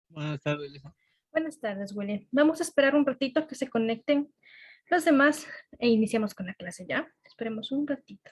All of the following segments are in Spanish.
Buenas tardes, Lisa. Buenas tardes, William. Vamos a esperar un ratito que se conecten los demás e iniciamos con la clase, ¿ya? Esperemos un ratito.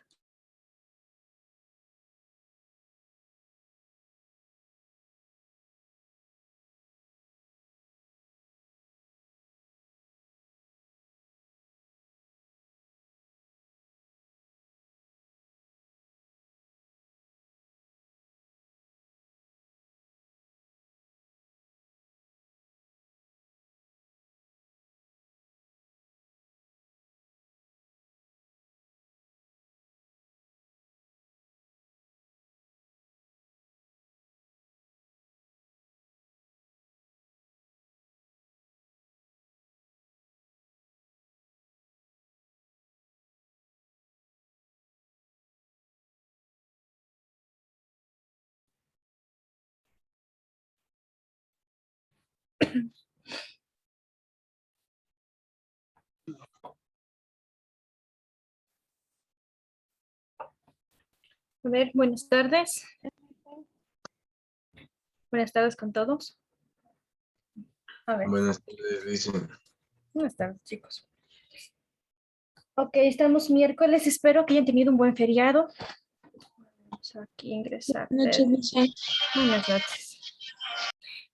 A ver, buenas tardes. Buenas tardes con todos. A ver. Buenas tardes, Lisa. Buenas tardes, chicos. Ok, estamos miércoles. Espero que hayan tenido un buen feriado. Vamos aquí a ingresar. Buenas noches, Lisa. Buenas noches.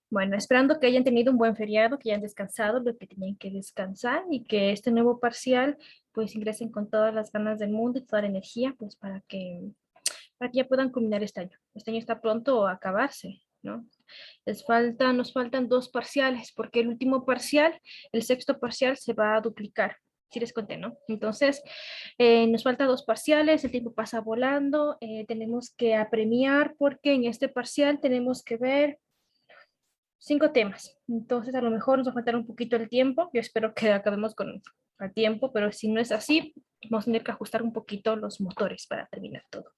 Bueno, esperando que hayan tenido un buen feriado, que hayan descansado lo que tenían que descansar y que este nuevo parcial pues ingresen con todas las ganas del mundo y toda la energía pues para que ya puedan culminar este año. Este año está pronto a acabarse, ¿no? Nos faltan 2 parciales porque el último parcial, el sexto parcial se va a duplicar. Sí les conté, ¿no? Entonces, nos faltan 2 parciales, el tiempo pasa volando, tenemos que apremiar porque en este parcial tenemos que ver 5 temas. Entonces, a lo mejor nos va a faltar un poquito el tiempo. Yo espero que acabemos con el tiempo, pero si no es así, vamos a tener que ajustar un poquito los motores para terminar todo.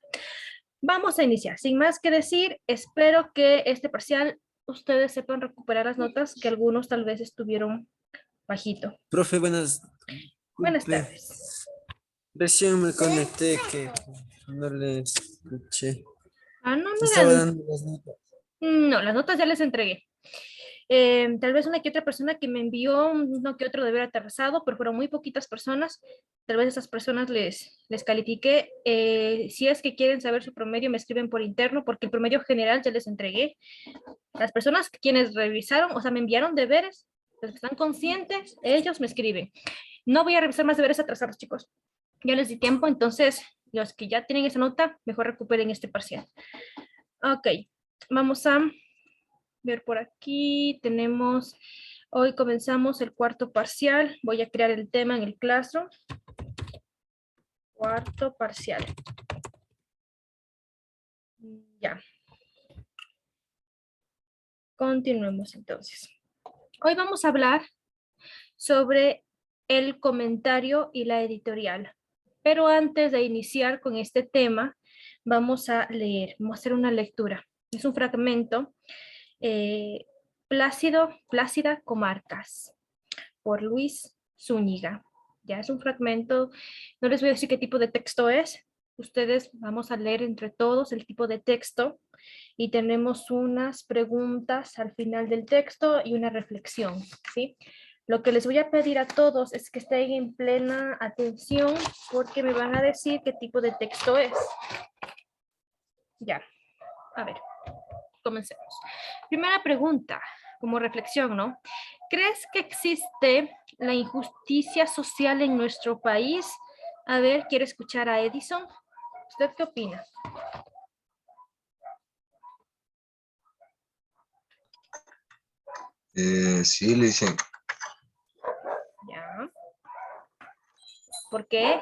Vamos a iniciar. Sin más que decir, espero que este parcial ustedes sepan recuperar las notas que algunos tal vez estuvieron bajito. Profe, buenas. Buenas Disculpe, tardes. recién me conecté que no le escuché. Ah, no, Estaba no, dando las notas. no, las notas ya les entregué. Tal vez una que otra persona que me envió uno que otro de haber aterrizado, pero fueron muy poquitas personas. Tal vez esas personas les califiqué. Si es que quieren saber su promedio, me escriben por interno, porque el promedio general ya les entregué. Las personas quienes revisaron, o sea, me enviaron deberes, los que están conscientes, ellos me escriben. No voy a revisar más deberes atrasados, chicos. Ya les di tiempo, entonces los que ya tienen esa nota, mejor recuperen este parcial. Ok, vamos a ver por aquí. Hoy comenzamos el cuarto parcial. Voy a crear el tema en el Classroom. Cuarto parcial. Ya. Continuemos entonces. Hoy vamos a hablar sobre el comentario y la editorial. Pero antes de iniciar con este tema, vamos a leer, vamos a hacer una lectura. Es un fragmento, Plácida Comarcas, por Luis Zúñiga. Ya es un fragmento, no les voy a decir qué tipo de texto es. Ustedes vamos a leer entre todos el tipo de texto y tenemos unas preguntas al final del texto y una reflexión, ¿sí? Lo que les voy a pedir a todos es que estén en plena atención porque me van a decir qué tipo de texto es. Ya, a ver, comencemos. Primera pregunta, como reflexión, ¿no? ¿Crees que existe la injusticia social en nuestro país? A ver, quiero escuchar a Edison. ¿Usted qué opina? Sí, le dicen. Ya. ¿Por qué?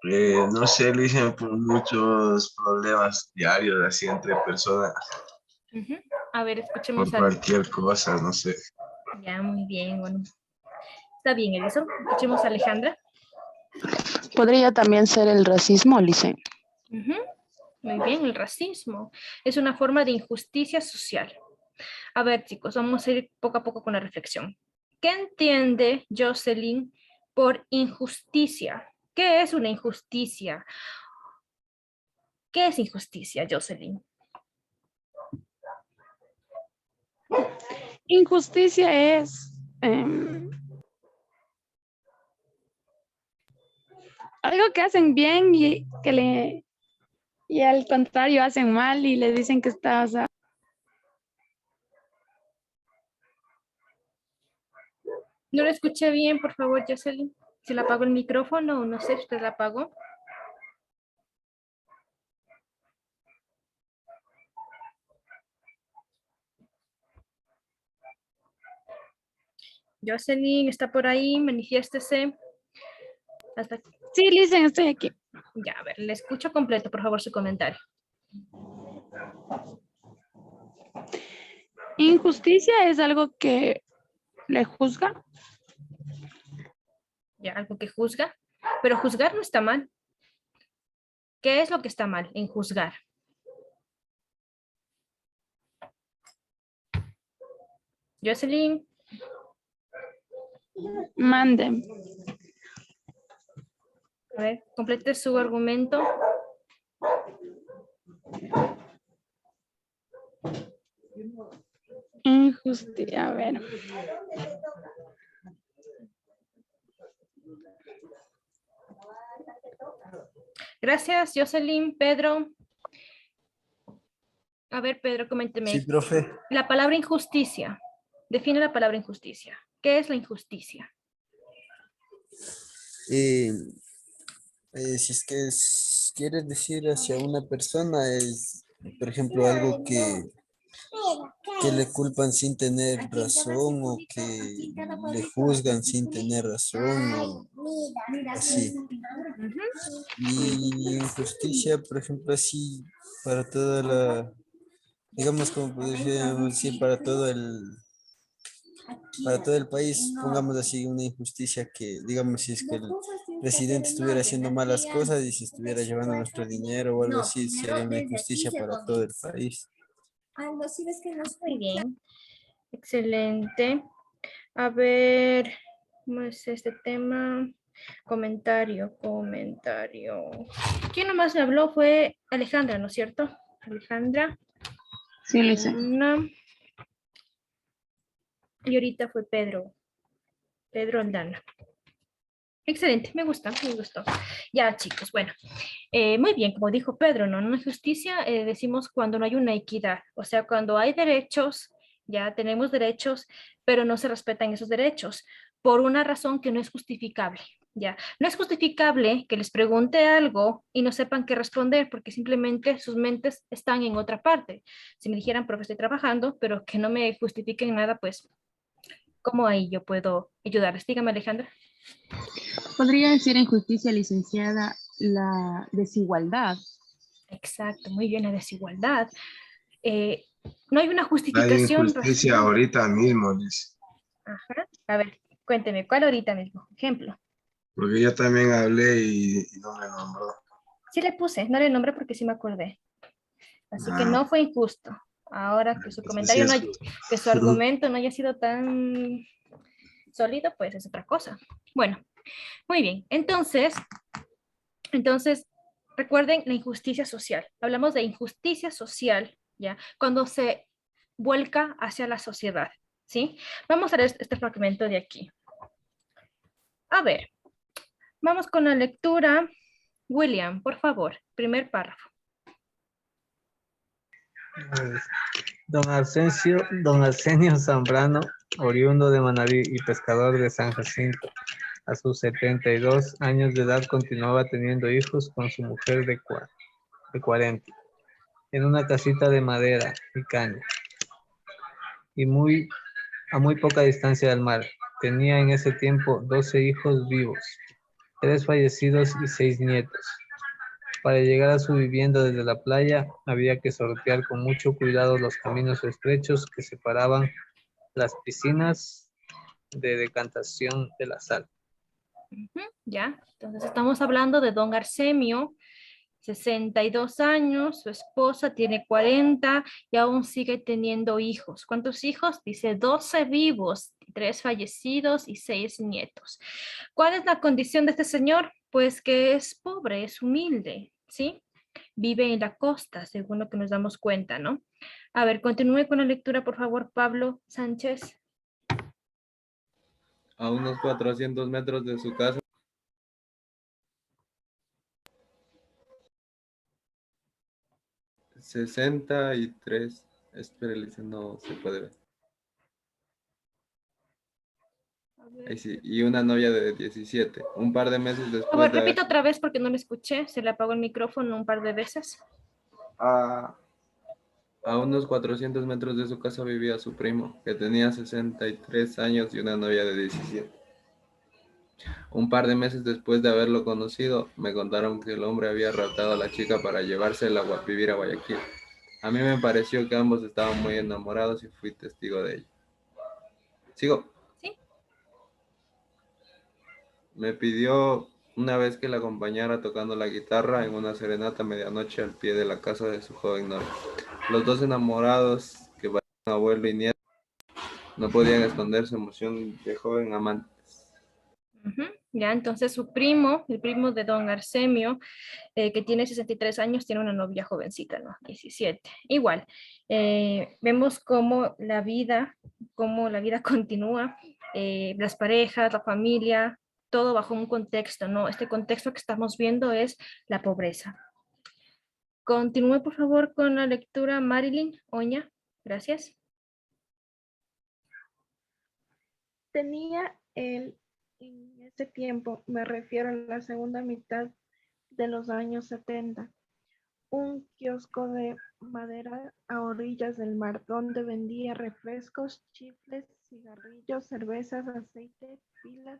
Porque, no sé, le dicen por muchos problemas diarios así entre personas, Ujú. A ver, escuchemos por a... cualquier cosa, no sé. Ya, muy bien, bueno. Está bien, Edison. Escuchemos a Alejandra. Podría también ser el racismo, Lice. Ujú. Muy bien, el racismo es una forma de injusticia social. A ver, chicos, vamos a ir poco a poco con la reflexión. ¿Qué entiende Jocelyn por injusticia? ¿Qué es una injusticia? ¿Qué es injusticia, Jocelyn? Injusticia es algo que hacen bien y al contrario hacen mal y le dicen que está, o sea, No lo escuché bien, por favor, Jocelyn. ¿Se le apagó el micrófono o no sé si usted la apagó? Jocelyn, ¿está por ahí? Manifiéstese. Hasta... sí, Lice, estoy aquí. Ya, a ver, le escucho completo, por favor, su comentario. Injusticia es algo que le juzga. Ya, algo que juzga. Pero juzgar no está mal. ¿Qué es lo que está mal en juzgar? Jocelyn, Mande. a ver, complete su argumento. Injusticia, a ver. Gracias, Jocelyn. Pedro. A ver, Pedro, Sí, coménteme. profe. La palabra injusticia. Define la palabra injusticia. ¿Qué es la injusticia? Eh, si es que quieres decir hacia una persona, es, por ejemplo, algo que le culpan sin tener razón o que le juzgan sin tener razón o así. Ujú. Y injusticia, por ejemplo, así para toda la, digamos como podríamos decir, para todo el país, pongamos así una injusticia que, digamos, si es que el presidente estuviera haciendo malas cosas y si estuviera llevando nuestro dinero o algo así, sería una injusticia para todo el país. Muy bien. Excelente. A ver, ¿cómo es este tema? Comentario. ¿Quién nomás me habló? Fue Alejandra, ¿no es cierto? Alejandra. Sí, Lice. Una. Y ahorita fue Pedro. Pedro Aldana. Excelente, me gusta, me gustó. Ya, chicos, bueno, muy bien, como dijo Pedro, ¿no? Una justicia decimos cuando no hay una equidad, o sea, cuando hay derechos, ya tenemos derechos, pero no se respetan esos derechos por una razón que no es justificable, ya. No es justificable que les pregunte algo y no sepan qué responder porque simplemente sus mentes están en otra parte. Si me dijeran, profe, estoy trabajando, pero que no me justifiquen nada, pues, ¿cómo ahí yo puedo ayudarles? Dígame, Alejandra. Podría decir injusticia, licenciada, la desigualdad. Exacto, muy bien, la desigualdad. Eh, no hay una Hay justificación injusticia razonable. ahorita mismo, dice. Ajá. A ver, cuénteme, ¿cuál ahorita mismo? Ejemplo. Porque yo también hablé y no me nombró. Sí le puse, no le nombré porque sí me acordé. Así que Ah, no fue injusto. Ahora que su entonces sí comentario no es hay- justo. que su argumento no haya sido tan sólido, pues es otra cosa. Bueno, muy bien. Entonces, recuerden la injusticia social. Hablamos de injusticia social, ¿ya? Cuando se vuelca hacia la sociedad, ¿sí? Vamos a ver este fragmento de aquí. A ver, vamos con la lectura. William, por favor, primer párrafo. Don Arsenio Zambrano, oriundo de Manabí y pescador de San Jacinto, A sus 72 años de edad continuaba teniendo hijos con su mujer de 40, en una casita de madera y caña, y a muy poca distancia del mar. Tenía en ese tiempo 12 hijos vivos, 3 fallecidos y 6 nietos. Para llegar a su vivienda desde la playa, había que sortear con mucho cuidado los caminos estrechos que separaban las piscinas de decantación de la sal. Ya, entonces estamos hablando de don Arsemio, 62 años, su esposa tiene 40 y aún sigue teniendo hijos. ¿Cuántos hijos? Dice 12 vivos, 3 fallecidos y 6 nietos. ¿Cuál es la condición de este señor? Pues que es pobre, es humilde, ¿sí? Vive en la costa, según lo que nos damos cuenta, ¿no? A ver, continúe con la lectura, por favor, Pablo Sánchez. A unos 400 metros de su casa. 63. Espérale, no se puede ver. Ahí sí, y una novia de 17. Un par de meses Por después favor, de repita otra vez porque no le escuché. Se le apagó el micrófono un par de veces. A unos 400 metros de su casa vivía su primo, que tenía 63 años y una novia de 17. Un par de meses después de haberlo conocido, me contaron que el hombre había raptado a la chica para llevársela a vivir a Guayaquil. A mí me pareció que ambos estaban muy enamorados y fui testigo de ello. ¿Sigo? Sí. Me pidió una vez que la acompañara tocando la guitarra en una serenata a medianoche al pie de la casa de su joven novia. Los dos enamorados, que parecían abuelo y nieto, no podían esconder su emoción de joven amante. Ya, entonces su primo, el primo de don Arsemio, que tiene 63 años, tiene una novia jovencita, ¿no? 17. Igual, vemos cómo la vida continúa, las parejas, la familia, todo bajo un contexto, ¿no? Este contexto que estamos viendo es la pobreza. Continúe, por favor, con la lectura, Marilyn Oña. Gracias. Tenía él en ese tiempo, me refiero a la segunda mitad de los años 70, un kiosco de madera a orillas del mar donde vendía refrescos, chifles, cigarrillos, cervezas, aceite, pilas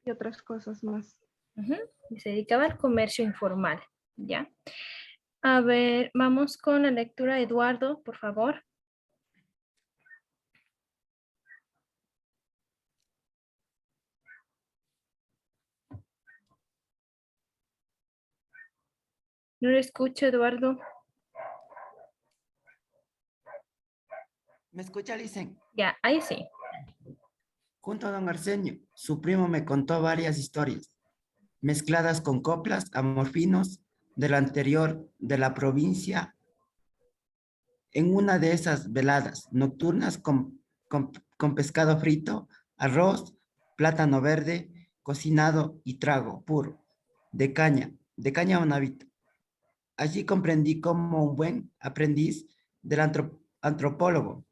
y otras cosas más. Y se dedicaba al comercio informal, ¿ya? A ver, vamos con la lectura, Eduardo, por favor. No lo escucho, Eduardo. ¿Me escucha, Licen? Ya, ahí sí. Junto a don Arsenio, su primo me contó varias historias, mezcladas con coplas, amorfinos, del anterior de la provincia. En una de esas veladas nocturnas con pescado frito, arroz, plátano verde, cocinado y trago puro, de caña o navita. Allí comprendí como un buen aprendiz del antropólogo,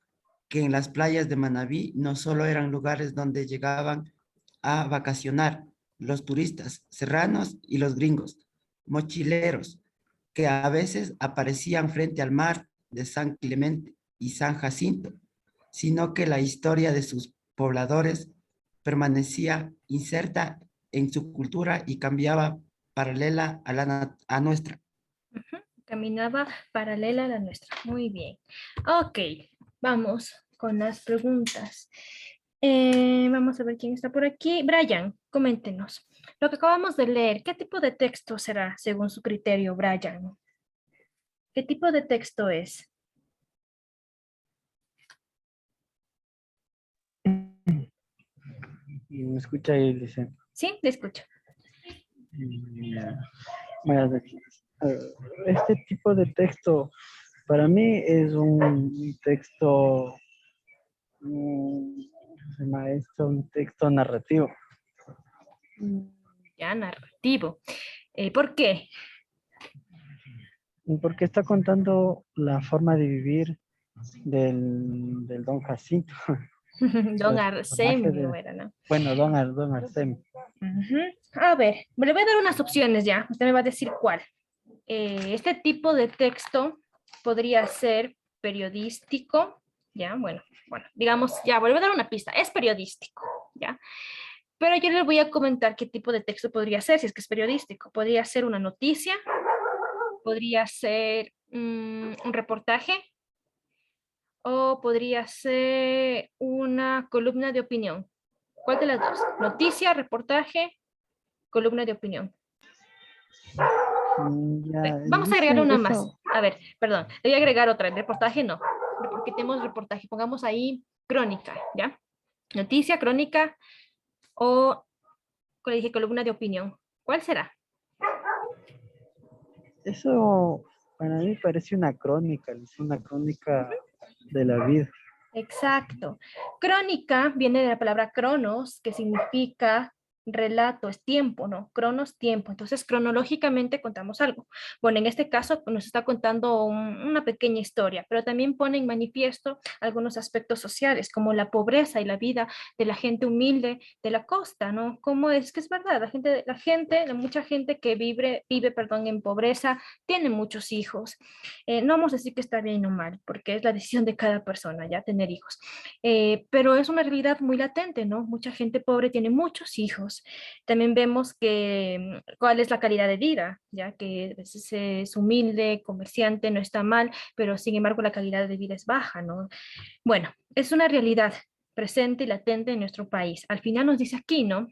que en las playas de Manabí no solo eran lugares donde llegaban a vacacionar los turistas serranos y los gringos, mochileros, que a veces aparecían frente al mar de San Clemente y San Jacinto, sino que la historia de sus pobladores permanecía inserta en su cultura y cambiaba paralela a nuestra. Caminaba paralela a la nuestra. Muy bien. Ok, vamos con las preguntas. Vamos a ver quién está por aquí. Brian, coméntenos. Lo que acabamos de leer, ¿qué tipo de texto será según su criterio, Brian? ¿Qué tipo de texto es? ¿Me escucha ahí, Licen? Sí, le escucho. Bueno, este tipo de texto para mí es un texto, un texto narrativo. Ya, narrativo. ¿Por qué? Porque está contando la forma de vivir del don Jacinto. Don el personaje Arsemio de- era, ¿no? Bueno, don Artemio. Ujú. A ver, me le voy a dar unas opciones ya. Usted me va a decir cuál. Este tipo de texto podría ser periodístico, ¿ya? Bueno, digamos, ya, voy a dar una pista. Es periodístico, ¿ya? Pero yo les voy a comentar qué tipo de texto podría ser, si es que es periodístico. Podría ser una noticia, podría ser un reportaje, o podría ser una columna de opinión. ¿Cuál de las dos? Noticia, reportaje, columna de opinión. Ya, Vamos a agregar dice una más. eso. A ver, perdón. Le voy a agregar otra. Reportaje no. Porque tenemos reportaje. Pongamos ahí crónica, ¿ya? Noticia, crónica o, como dije, columna de opinión. ¿Cuál será? Eso para mí parece es una crónica de la vida. Exacto. Crónica viene de la palabra cronos, que significa relato, es tiempo, ¿no? Cronos, tiempo. Entonces, cronológicamente contamos algo. Bueno, en este caso nos está contando una pequeña historia, pero también pone en manifiesto algunos aspectos sociales, como la pobreza y la vida de la gente humilde de la costa, ¿no? Como es que es verdad, mucha gente que vive, perdón, en pobreza, tiene muchos hijos. No vamos a decir que está bien o mal, porque es la decisión de cada persona, ya tener hijos. Pero es una realidad muy latente, ¿no? Mucha gente pobre tiene muchos hijos. También vemos que cuál es la calidad de vida, ya que a veces es humilde, comerciante, no está mal, pero sin embargo la calidad de vida es baja, ¿no? Bueno, es una realidad presente y latente en nuestro país. Al final nos dice aquí, ¿no?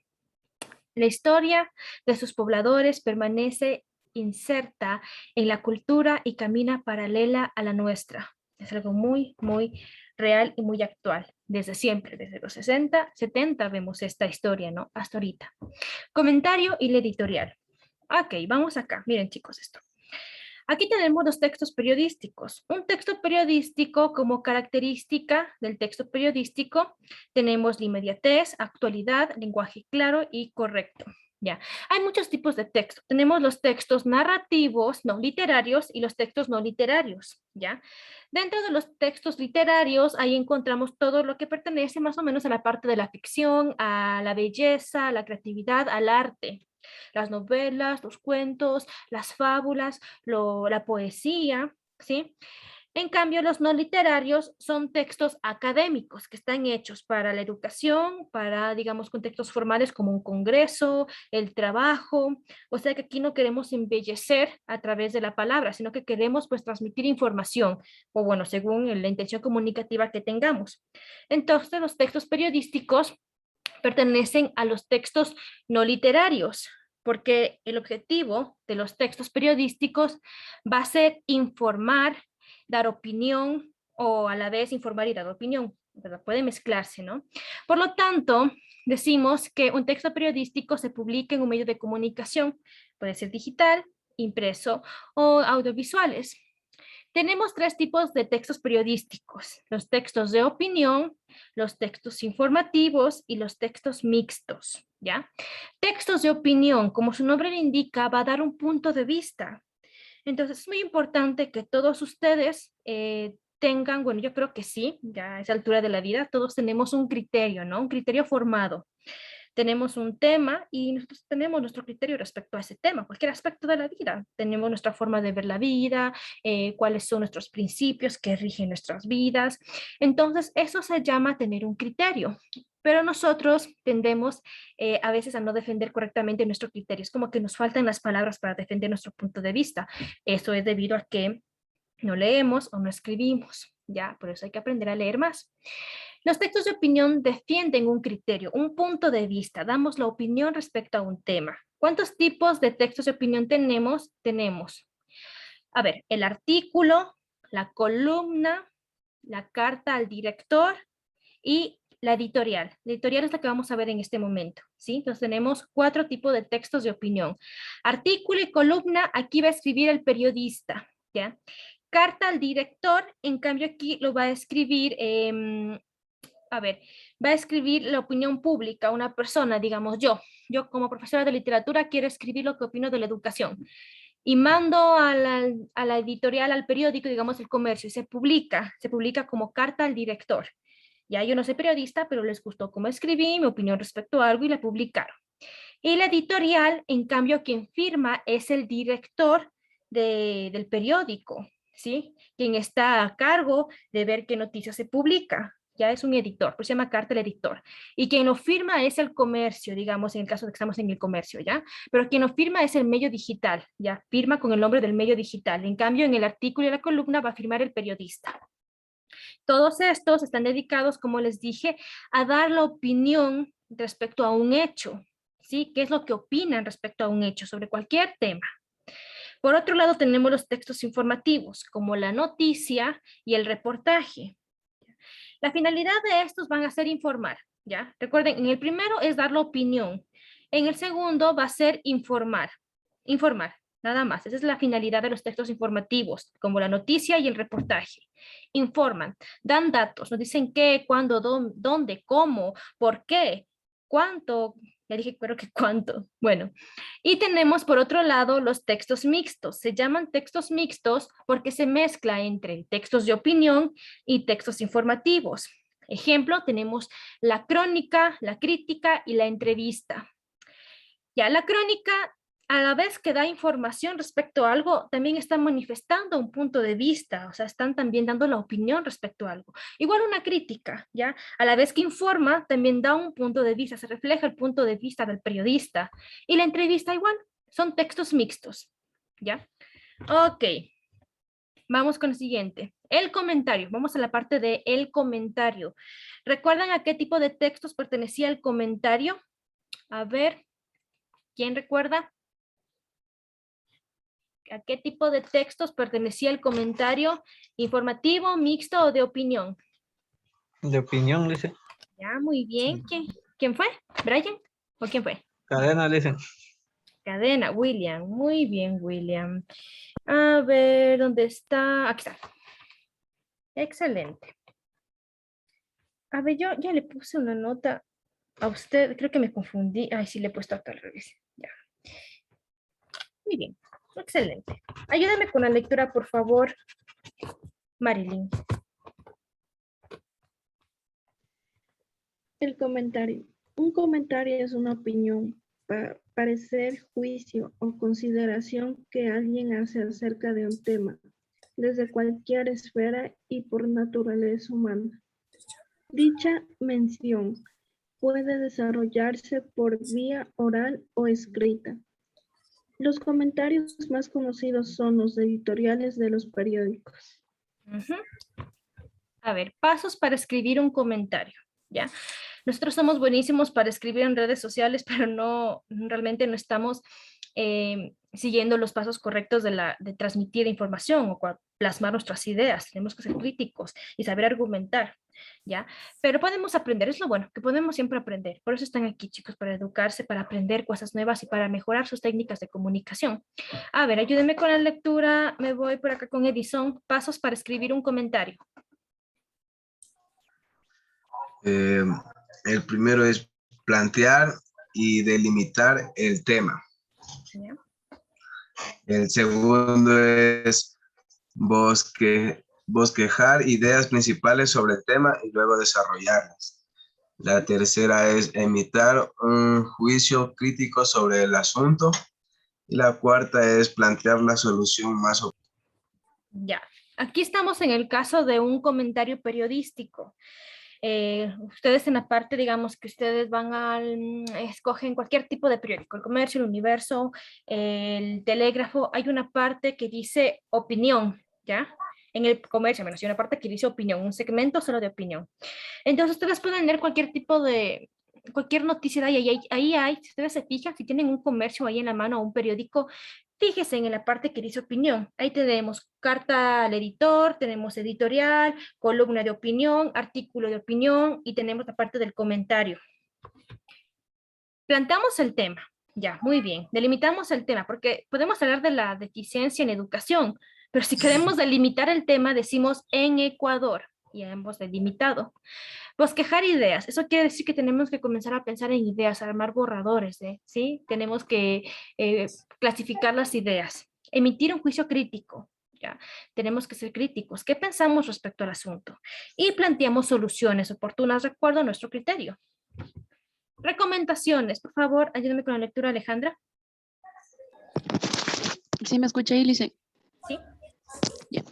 La historia de sus pobladores permanece inserta en la cultura y camina paralela a la nuestra. Es algo muy, muy real y muy actual. Desde siempre, desde los 60, 70 vemos esta historia, ¿no? Hasta ahorita. Comentario y la editorial. Ok, vamos acá. Miren, chicos, esto. Aquí tenemos los textos periodísticos. Un texto periodístico como característica del texto periodístico tenemos la inmediatez, actualidad, lenguaje claro y correcto. Ya, hay muchos tipos de texto. Tenemos los textos narrativos, no literarios, y los textos no literarios, ¿ya? Dentro de los textos literarios, ahí encontramos todo lo que pertenece más o menos a la parte de la ficción, a la belleza, a la creatividad, al arte. Las novelas, los cuentos, las fábulas, la poesía, ¿sí? En cambio, los no literarios son textos académicos que están hechos para la educación, para, digamos, contextos formales como un congreso, el trabajo. O sea que aquí no queremos embellecer a través de la palabra, sino que queremos pues transmitir información, o bueno, según la intención comunicativa que tengamos. Entonces, los textos periodísticos pertenecen a los textos no literarios, porque el objetivo de los textos periodísticos va a ser informar, dar opinión o a la vez informar y dar opinión, ¿verdad? Puede mezclarse, ¿no? Por lo tanto, decimos que un texto periodístico se publica en un medio de comunicación, puede ser digital, impreso o audiovisuales. Tenemos tres tipos de textos periodísticos: los textos de opinión, los textos informativos y los textos mixtos, ¿ya? Textos de opinión, como su nombre le indica, va a dar un punto de vista. Entonces es muy importante que todos ustedes tengan, bueno, yo creo que sí, ya a esa altura de la vida, todos tenemos un criterio, ¿no? Un criterio formado. Tenemos un tema y nosotros tenemos nuestro criterio respecto a ese tema, cualquier aspecto de la vida. Tenemos nuestra forma de ver la vida, cuáles son nuestros principios que rigen nuestras vidas. Entonces, eso se llama tener un criterio. Pero nosotros tendemos a veces a no defender correctamente nuestro criterio. Es como que nos faltan las palabras para defender nuestro punto de vista. Eso es debido a que no leemos o no escribimos, ¿ya? Por eso hay que aprender a leer más. Los textos de opinión defienden un criterio, un punto de vista. Damos la opinión respecto a un tema. ¿Cuántos tipos de textos de opinión tenemos? Tenemos, a ver, el artículo, la columna, la carta al director y la editorial. La editorial es la que vamos a ver en este momento, ¿sí? Entonces tenemos 4 tipos de textos de opinión. Artículo y columna, aquí va a escribir el periodista, ¿ya? Carta al director, en cambio aquí lo va a escribir, va a escribir la opinión pública, una persona, digamos yo como profesora de literatura quiero escribir lo que opino de la educación y mando a la editorial, al periódico, digamos El Comercio, y se publica como carta al director. Ya yo no soy periodista, pero les gustó cómo escribí, mi opinión respecto a algo y la publicaron. Y la editorial, en cambio, quien firma es el director del periódico, ¿sí? Quien está a cargo de ver qué noticias se publica. Ya es un editor, pues se llama carta el editor. Y quien lo firma es el comercio, digamos, en el caso de que estamos en el comercio, ¿ya? Pero quien lo firma es el medio digital, ¿ya? Firma con el nombre del medio digital. En cambio, en el artículo y la columna va a firmar el periodista. Todos estos están dedicados, como les dije, a dar la opinión respecto a un hecho, ¿sí? ¿Qué es lo que opinan respecto a un hecho sobre cualquier tema? Por otro lado, tenemos los textos informativos, como la noticia y el reportaje. La finalidad de estos van a ser informar, ¿ya? Recuerden, en el primero es dar la opinión. En el segundo va a ser informar. Informar, nada más. Esa es la finalidad de los textos informativos, como la noticia y el reportaje. Informan, dan datos, nos dicen qué, cuándo, dónde, cómo, por qué, cuánto. Ya dije, creo que cuánto. Bueno, y tenemos por otro lado los textos mixtos. Se llaman textos mixtos porque se mezcla entre textos de opinión y textos informativos. Ejemplo, tenemos la crónica, la crítica y la entrevista. Ya la crónica, a la vez que da información respecto a algo, también está manifestando un punto de vista, o sea, están también dando la opinión respecto a algo. Igual una crítica, ¿ya? A la vez que informa, también da un punto de vista, se refleja el punto de vista del periodista. Y la entrevista igual, son textos mixtos, ¿ya? Ok, vamos con el siguiente. El comentario, vamos a la parte de el comentario. ¿Recuerdan a qué tipo de textos pertenecía el comentario? A ver, ¿quién recuerda? ¿A qué tipo de textos pertenecía el comentario? ¿Informativo, mixto o de opinión? De opinión, dice. Ya, muy bien. ¿Quién fue? ¿Brian? ¿O quién fue? Cadena, dice. Cadena, William. Muy bien, William. A ver, ¿dónde está? Aquí está. Excelente. A ver, yo ya le puse una nota a usted. Creo que me confundí. Ay, sí, le he puesto acá al revés. Ya. Muy bien. Excelente. Ayúdame con la lectura, por favor, Marilyn. El comentario. Un comentario es una opinión, parecer, juicio o consideración que alguien hace acerca de un tema, desde cualquier esfera y por naturaleza humana. Dicha mención puede desarrollarse por vía oral o escrita. Los comentarios más conocidos son los editoriales de los periódicos. A ver, pasos para escribir un comentario, ¿ya? Nosotros somos buenísimos para escribir en redes sociales, pero realmente no estamos siguiendo los pasos correctos de transmitir información o plasmar nuestras ideas. Tenemos que ser críticos y saber argumentar, ¿ya? Pero podemos aprender, es lo bueno, que podemos siempre aprender. Por eso están aquí, chicos, para educarse, para aprender cosas nuevas y para mejorar sus técnicas de comunicación. A ver, ayúdenme con la lectura. Me voy por acá con Edison. Pasos para escribir un comentario. El primero es plantear y delimitar el tema. ¿Ya? El segundo es bosquejar ideas principales sobre el tema y luego desarrollarlas. La tercera es emitir un juicio crítico sobre el asunto. Y la cuarta es plantear la solución más óptima. Ya, aquí estamos en el caso de un comentario periodístico. Ustedes en la parte, digamos, que ustedes van escogen cualquier tipo de periódico, el Comercio, el Universo, el Telégrafo, hay una parte que dice opinión, ¿ya? En el Comercio, menos hay una parte que dice opinión, un segmento solo de opinión. Entonces ustedes pueden leer cualquier tipo de, cualquier noticia de ahí hay, si ustedes se fijan, si tienen un comercio ahí en la mano o un periódico, fíjense en la parte que dice opinión. Ahí tenemos carta al editor, tenemos editorial, columna de opinión, artículo de opinión y tenemos la parte del comentario. Planteamos el tema. Ya, muy bien. Delimitamos el tema porque podemos hablar de la deficiencia en educación, pero si queremos delimitar el tema decimos en Ecuador y hemos delimitado. Bosquejar ideas. Eso quiere decir que tenemos que comenzar a pensar en ideas, a armar borradores, ¿sí? Tenemos que clasificar las ideas. Emitir un juicio crítico. ¿ya? Tenemos que ser críticos. ¿Qué pensamos respecto al asunto? Y planteamos soluciones oportunas de acuerdo a nuestro criterio. Recomendaciones. Por favor, ayúdame con la lectura, Alejandra. ¿Sí me escucha, Ilice? Sí. Ya.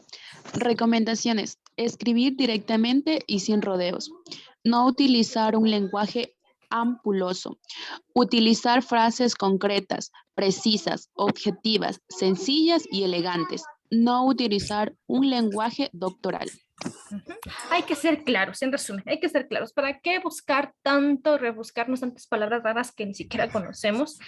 Recomendaciones. Escribir directamente y sin rodeos. No utilizar un lenguaje ampuloso. Utilizar frases concretas, precisas, objetivas, sencillas y elegantes. No utilizar un lenguaje doctoral. Hay que ser claros, en resumen, hay que ser claros. ¿Para qué buscar tanto, rebuscarnos tantas palabras raras que ni siquiera conocemos?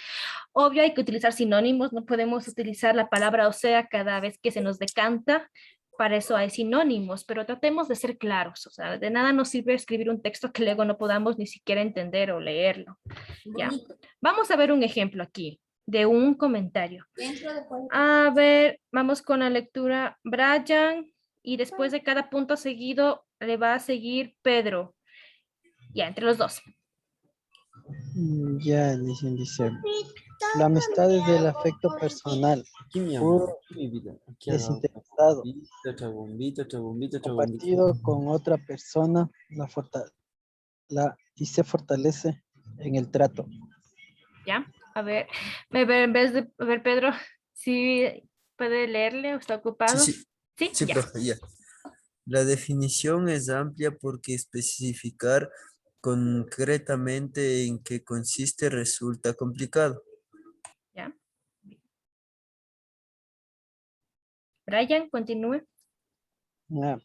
Obvio, hay que utilizar sinónimos, no podemos utilizar la palabra o sea cada vez que se nos decanta. Para eso hay sinónimos, pero tratemos de ser claros. O sea, de nada nos sirve escribir un texto que luego no podamos ni siquiera entender o leerlo. Ya. Vamos a ver un ejemplo aquí de un comentario. A ver, vamos con la lectura. Brian, y después de cada punto seguido le va a seguir Pedro. Ya, entre los dos. Ya, dice, la amistad es del afecto personal, Aquí mi puro, amor, aquí mi vida. Aquí desinteresado, otra bombita, otra bombita, otra bombita. compartido con otra persona, y se fortalece en el trato. Ya, a ver, en vez de, a ver, Pedro, ¿sí puede leerle o está ocupado? Sí, sí. Sí, Sí, ya. profe, ya. La definición es amplia porque especificar concretamente en qué consiste resulta complicado. Ya. Brian, continúe. Ya,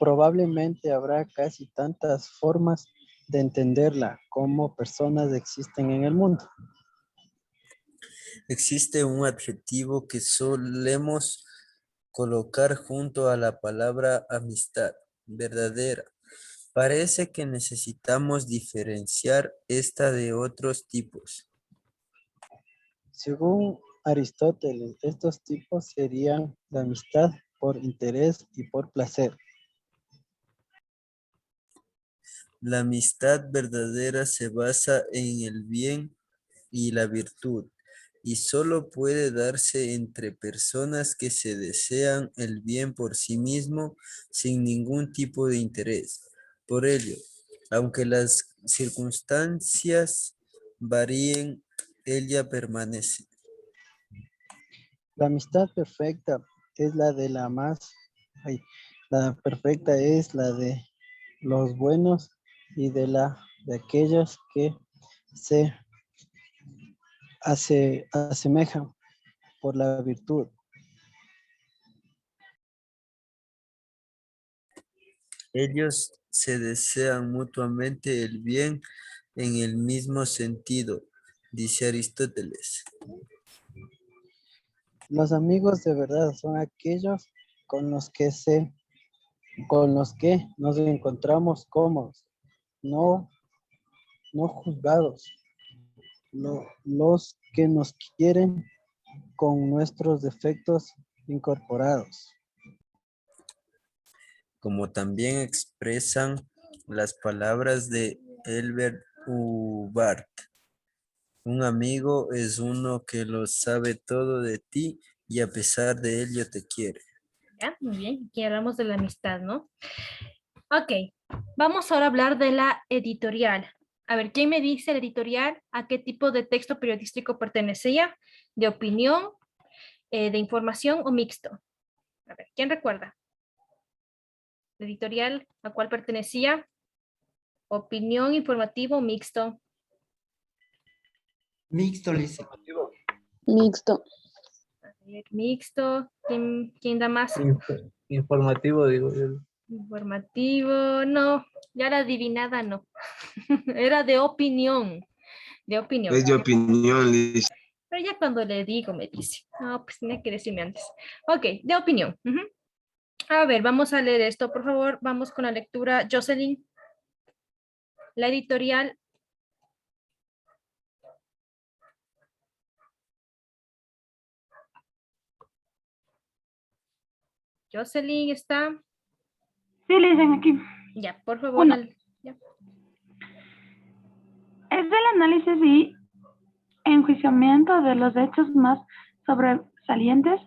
probablemente habrá casi tantas formas de entenderla como personas existen en el mundo. Existe un adjetivo que solemos colocar junto a la palabra amistad, verdadera. Parece que necesitamos diferenciar esta de otros tipos. Según Aristóteles, estos tipos serían la amistad por interés y por placer. La amistad verdadera se basa en el bien y la virtud, y solo puede darse entre personas que se desean el bien por sí mismo sin ningún tipo de interés. Por ello, aunque las circunstancias varíen, ella permanece. La amistad perfecta es la de la perfecta es la de los buenos y de aquellos que se asemejan por la virtud. Ellos se desean mutuamente el bien en el mismo sentido, dice Aristóteles. Los amigos de verdad son aquellos con los que nos encontramos cómodos, no juzgados, los que nos quieren con nuestros defectos incorporados. Como también expresan las palabras de Elbert Hubbard. Un amigo es uno que lo sabe todo de ti y a pesar de ello te quiere. Ya, muy bien. Aquí hablamos de la amistad, ¿no? Ok, vamos ahora a hablar de la editorial. A ver, ¿quién me dice la editorial? ¿A qué tipo de texto periodístico pertenecía? ¿De opinión, de información o mixto? A ver, ¿quién recuerda? ¿La editorial a cuál pertenecía? ¿Opinión, informativo o mixto? Mixto, Lice. Mixto. A ver, mixto. ¿Quién da más? Informativo, digo yo. Informativo, no. Ya la adivinada no. Era de opinión. De opinión. Es de opinión, Liz. Pero ya cuando le digo me dice. No, pues tenía que decirme antes. Ok, de opinión. A ver, vamos a leer esto, por favor. Vamos con la lectura. Jocelyn. La editorial. Jocelyn está. Sí, le dicen aquí. Ya, por favor. Uno. Ya. Es del análisis y enjuiciamiento de los hechos más sobresalientes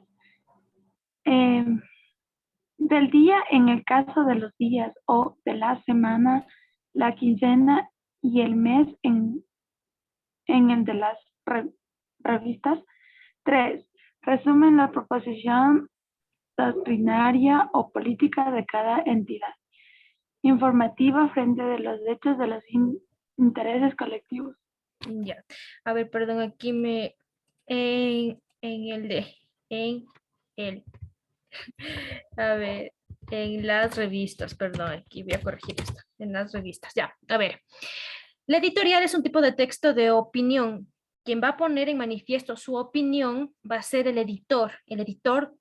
Del día en el caso de los días o de la semana, la quincena y el mes en el de las revistas. 3. Resumen la proposición doctrinaria o política de cada entidad. Informativa frente de los hechos de los intereses colectivos. Ya. A ver, perdón, aquí en a ver, en las revistas, perdón, aquí voy a corregir esto, en las revistas, ya, a ver. La editorial es un tipo de texto de opinión. Quien va a poner en manifiesto su opinión va a ser el editor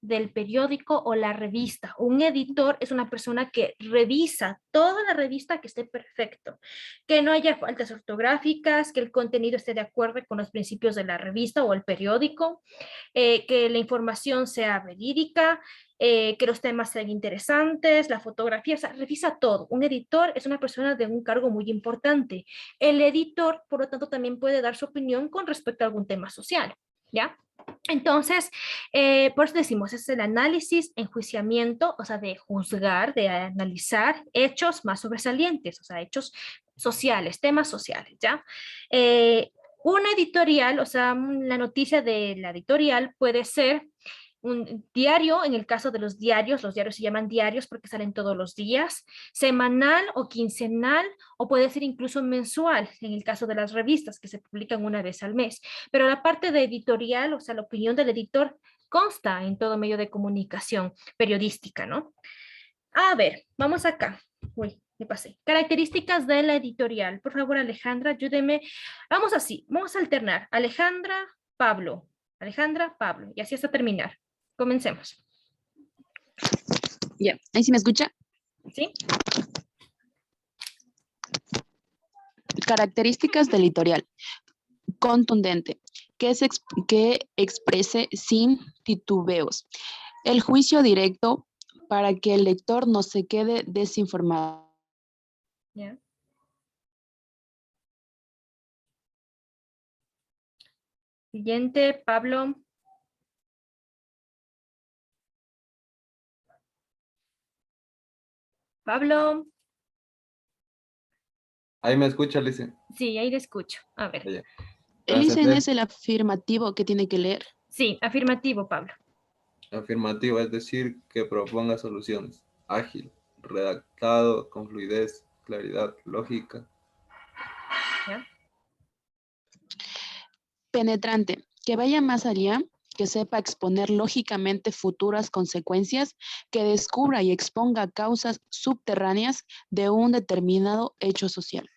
del periódico o la revista. Un editor es una persona que revisa toda la revista que esté perfecto, que no haya faltas ortográficas, que el contenido esté de acuerdo con los principios de la revista o el periódico, que la información sea verídica, que los temas sean interesantes, la fotografía, o sea, revisa todo. Un editor es una persona de un cargo muy importante. El editor, por lo tanto, también puede dar su opinión con respecto a algún tema social, ¿ya? Entonces, por eso decimos, es el análisis, enjuiciamiento, o sea, de juzgar, de analizar hechos más sobresalientes, o sea, hechos sociales, temas sociales, ¿ya? Una editorial, o sea, la noticia de la editorial puede ser un diario, en el caso de los diarios se llaman diarios porque salen todos los días, semanal o quincenal, o puede ser incluso mensual, en el caso de las revistas que se publican una vez al mes. Pero la parte de editorial, o sea, la opinión del editor, consta en todo medio de comunicación periodística, ¿no? A ver, vamos acá. Uy, me pasé. Características de la editorial. Por favor, Alejandra, ayúdeme. Vamos así, vamos a alternar. Alejandra, Pablo. Alejandra, Pablo. Y así hasta terminar. Comencemos. Ya, ahí sí me escucha. ¿Sí? Características del editorial. Contundente, que exprese sin titubeos. El juicio directo para que el lector no se quede desinformado. Ya. Siguiente, Pablo. Pablo. Ahí me escucha, Lice. Sí, ahí le escucho. A ver. Allá. Elicen es el afirmativo que tiene que leer. Sí, afirmativo, Pablo. Afirmativo, es decir, que proponga soluciones. Ágil, redactado, con fluidez, claridad, lógica. ¿Ya? Penetrante, que vaya más allá, que sepa exponer lógicamente futuras consecuencias, que descubra y exponga causas subterráneas de un determinado hecho social.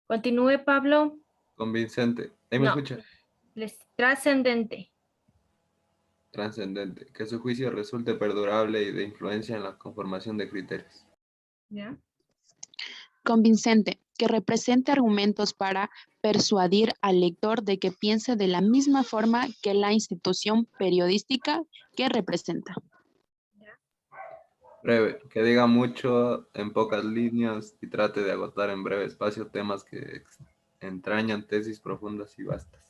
Continúe, Pablo. Convincente. ¿Ahí me No. escucha? Trascendente. Trascendente, que su juicio resulte perdurable y de influencia en la conformación de criterios. ¿Ya? Convincente, que represente argumentos para persuadir al lector de que piense de la misma forma que la institución periodística que representa. Breve, que diga mucho en pocas líneas y trate de agotar en breve espacio temas que entrañan tesis profundas y vastas.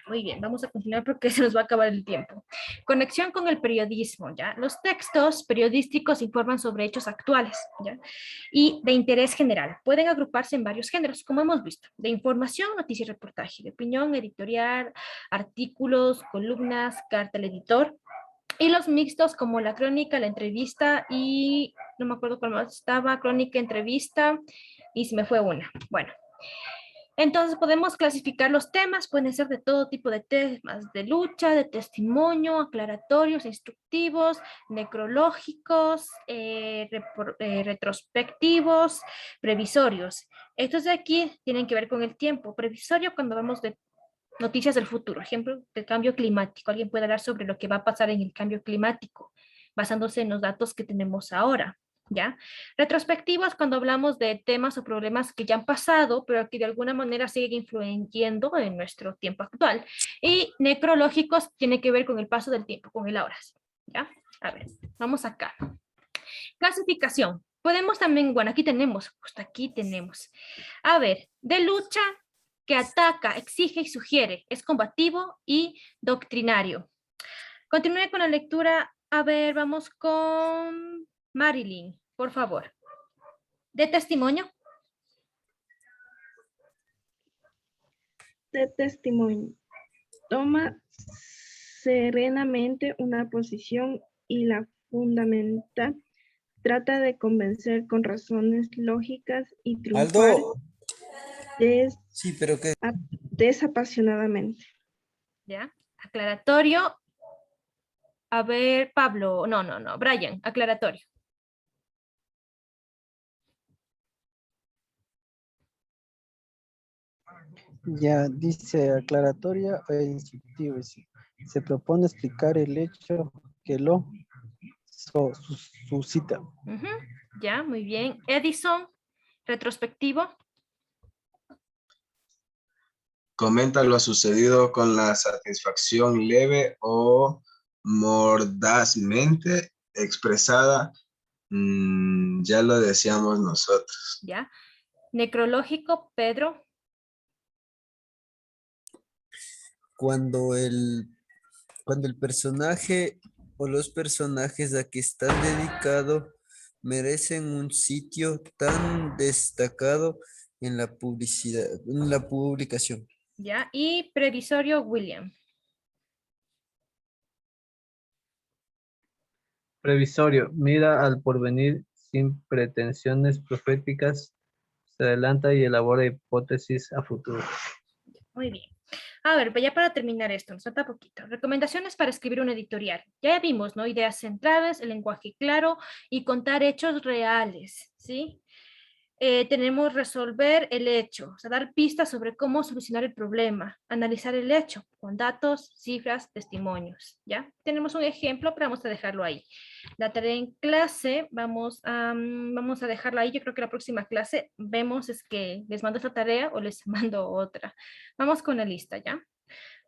Muy bien, vamos a continuar porque se nos va a acabar el tiempo. Conexión con el periodismo, ¿ya? Los textos periodísticos informan sobre hechos actuales, ¿ya? Y de interés general. Pueden agruparse en varios géneros, como hemos visto. De información, noticia y reportaje. De opinión, editorial, artículos, columnas, carta al editor. Y los mixtos como la crónica, la entrevista y no me acuerdo cuál más estaba, crónica, entrevista y se me fue una. Bueno. Entonces podemos clasificar los temas, pueden ser de todo tipo de temas, de lucha, de testimonio, aclaratorios, instructivos, necrológicos, retrospectivos, previsorios. Estos de aquí tienen que ver con el tiempo. Previsorio cuando vamos de noticias del futuro, ejemplo, del cambio climático. Alguien puede hablar sobre lo que va a pasar en el cambio climático, basándose en los datos que tenemos ahora. ¿Ya? Retrospectivos cuando hablamos de temas o problemas que ya han pasado, pero que de alguna manera siguen influyendo en nuestro tiempo actual. Y necrológicos tiene que ver con el paso del tiempo, con el ahora. ¿Ya? A ver, vamos acá. Clasificación. Podemos también, bueno, aquí tenemos, justo aquí tenemos. A ver, de lucha, que ataca, exige y sugiere. Es combativo y doctrinario. Continúe con la lectura. A ver, vamos con Marilyn, por favor. De testimonio. De testimonio. Toma serenamente una posición y la fundamenta. Trata de convencer con razones lógicas y triunfar Aldo. Sí, pero que desapasionadamente. ¿Ya? Aclaratorio. A ver, Pablo. No. Brian, aclaratorio. Ya dice aclaratoria e instructivo. Se propone explicar el hecho que lo suscita. Ya, muy bien. Edison, retrospectivo. Comenta lo sucedido con la satisfacción leve o mordazmente expresada. Ya lo decíamos nosotros. Ya. Necrológico, Pedro. cuando el personaje o los personajes a que están dedicados merecen un sitio tan destacado en la publicidad, en la publicación. Ya. Y previsorio, William. Previsorio, mira al porvenir sin pretensiones proféticas, se adelanta y elabora hipótesis a futuro. Muy bien. A ver, ya para terminar esto, nos falta poquito. Recomendaciones para escribir un editorial. Ya vimos, ¿no? Ideas centrales, el lenguaje claro y contar hechos reales, ¿sí? Tenemos resolver el hecho, o sea, dar pistas sobre cómo solucionar el problema, analizar el hecho con datos, cifras, testimonios, ¿ya? Tenemos un ejemplo, pero vamos a dejarlo ahí. La tarea en clase, vamos a dejarla ahí. Yo creo que la próxima clase vemos es que les mando esta tarea o les mando otra. Vamos con la lista, ¿ya?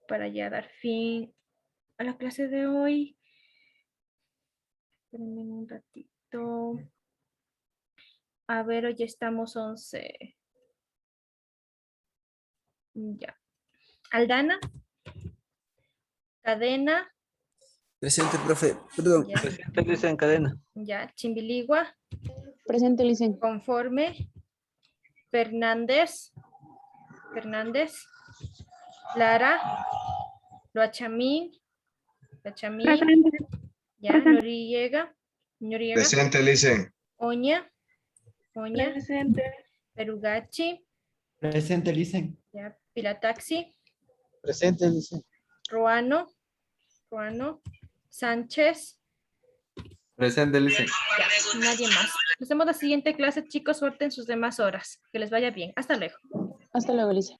Para ya dar fin a la clase de hoy. Espérenme un ratito. A ver, hoy estamos 11. Ya. Aldana. Cadena. Presente, profe. Perdón. Ya. Presente, Luisa, en cadena. Ya. Chimbiligua. Presente, Licen. Conforme. Fernández. Lara. Loachamín. Presente. Ya. Presente. Noriega. Presente, Licen. Oña. Presente. Perugachi. Presente, Licen. Ya. Pilataxi. Presente, dice. Ruano. Sánchez. Presente, Licen. Ya, nadie más. Nos vemos la siguiente clase, chicos. Suerte en sus demás horas. Que les vaya bien. Hasta luego. Hasta luego, Licen.